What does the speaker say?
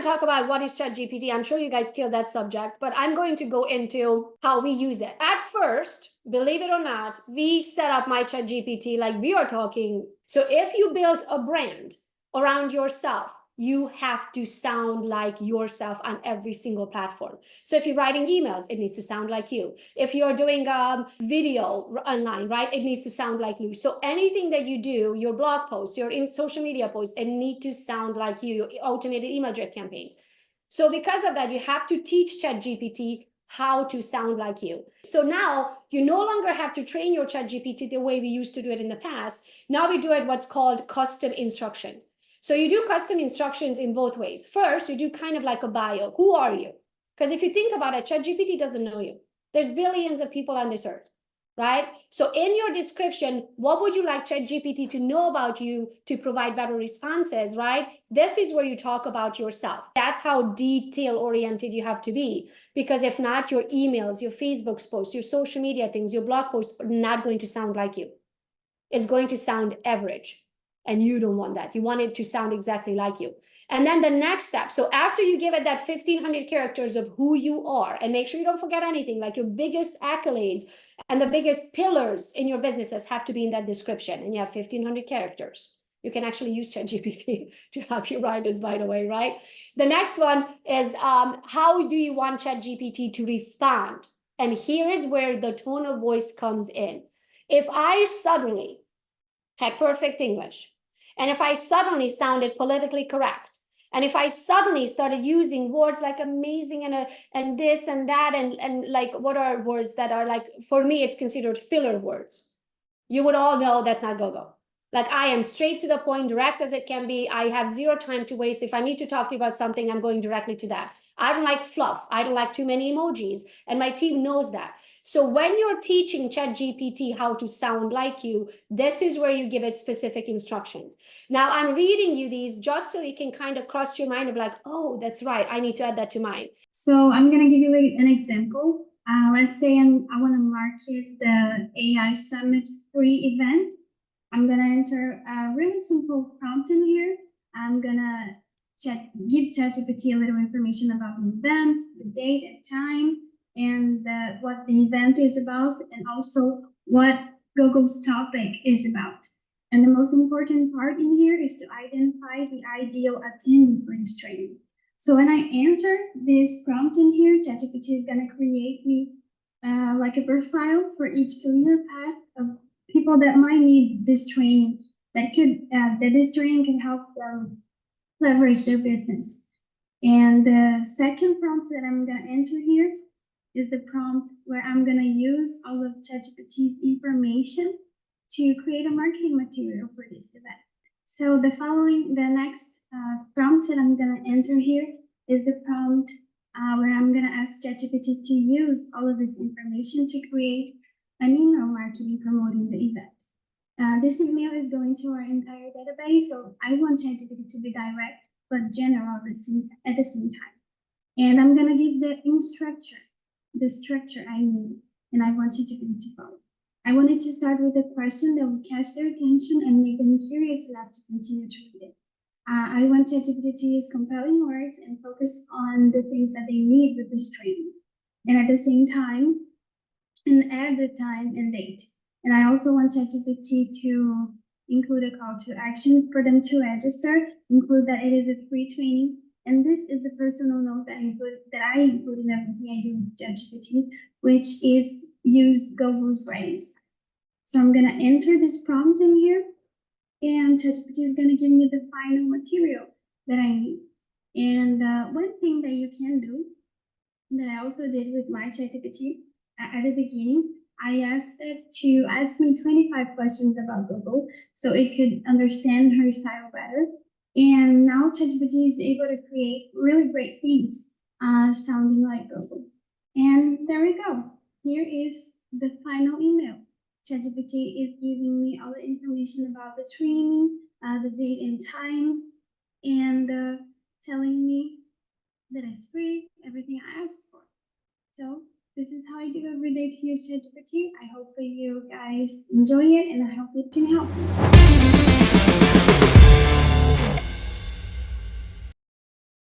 to talk about what is ChatGPT. I'm sure you guys killed that subject, but I'm going to go into how we use it. At first, believe it or not, we set up my ChatGPT like we are talking. So if you build a brand around yourself, you have to sound like yourself on every single platform. So if you're writing emails, it needs to sound like you. If you're doing video online, right, it needs to sound like you. So anything that you do, your blog posts, your social media posts, it need to sound like you, automated email drip campaigns. So because of that, you have to teach ChatGPT how to sound like you. So now you no longer have to train your ChatGPT the way we used to do it in the past. Now we do it what's called custom instructions. So you do custom instructions in both ways. First, you do kind of like a bio. Who are you? Because if you think about it, ChatGPT doesn't know you. There's billions of people on this earth, right? So in your description, what would you like ChatGPT to know about you to provide better responses, right? This is where you talk about yourself. That's how detail-oriented you have to be. Because if not, your emails, your Facebook posts, your social media things, your blog posts are not going to sound like you. It's going to sound average. And you don't want that. You want it to sound exactly like you. And then the next step. So after you give it that 1,500 characters of who you are, and make sure you don't forget anything, like your biggest accolades and the biggest pillars in your businesses have to be in that description. And you have 1,500 characters. You can actually use ChatGPT to help you write this, by the way, right? The next one is how do you want ChatGPT to respond? And here is where the tone of voice comes in. If I suddenly had perfect English, and if I suddenly sounded politically correct, and if I suddenly started using words like amazing and this and that, and like what are words that are like, for me, it's considered filler words. You would all know that's not Gogo. Like I am straight to the point, direct as it can be. I have zero time to waste. If I need to talk to you about something, I'm going directly to that. I don't like fluff. I don't like too many emojis. And my team knows that. So when you're teaching ChatGPT how to sound like you, this is where you give it specific instructions. Now I'm reading you these just so you can kind of cross your mind of like, oh, that's right. I need to add that to mine. So I'm going to give you an example. Let's say I want to market the AI Summit free event. I'm going to enter a really simple prompt in here. I'm going to give ChatGPT a little information about the event, the date and time, and what the event is about, and also what Google's topic is about. And the most important part in here is to identify the ideal attendee for this training. So when I enter this prompt in here, ChatGPT is going to create me like a profile for each career path of people that might need this training, that this training can help them leverage their business. And the second prompt that I'm going to enter here is the prompt where I'm going to use all of ChatGPT's information to create a marketing material for this event. So the next prompt that I'm going to enter here is the prompt where I'm going to ask ChatGPT to use all of this information to create an email marketing promoting the event. This email is going to our entire database, so I want ChatGPT to be direct but general at the same time. And I'm going to give the structure I need, and I want ChatGPT to follow. I wanted to start with a question that will catch their attention and make them curious enough to continue to read it. I want ChatGPT to use compelling words and focus on the things that they need with this training. And at the same time, and add the time and date. And I also want ChatGPT to include a call to action for them to register, include that it is a free training. And this is a personal note that I include in everything I do with ChatGPT, which is use Gogo's ratings. So I'm going to enter this prompt in here, and ChatGPT is going to give me the final material that I need. And one thing that you can do that I also did with my ChatGPT at the beginning, I asked it to ask me 25 questions about Gogo so it could understand her style better. And now ChatGPT is able to create really great things sounding like Gogo. And there we go. Here is the final email. ChatGPT is giving me all the information about the training, the date and time, and telling me that it's free, everything I asked for. So this is how I do every day to use ChatGPT. I hope that you guys enjoy it, and I hope it can help you.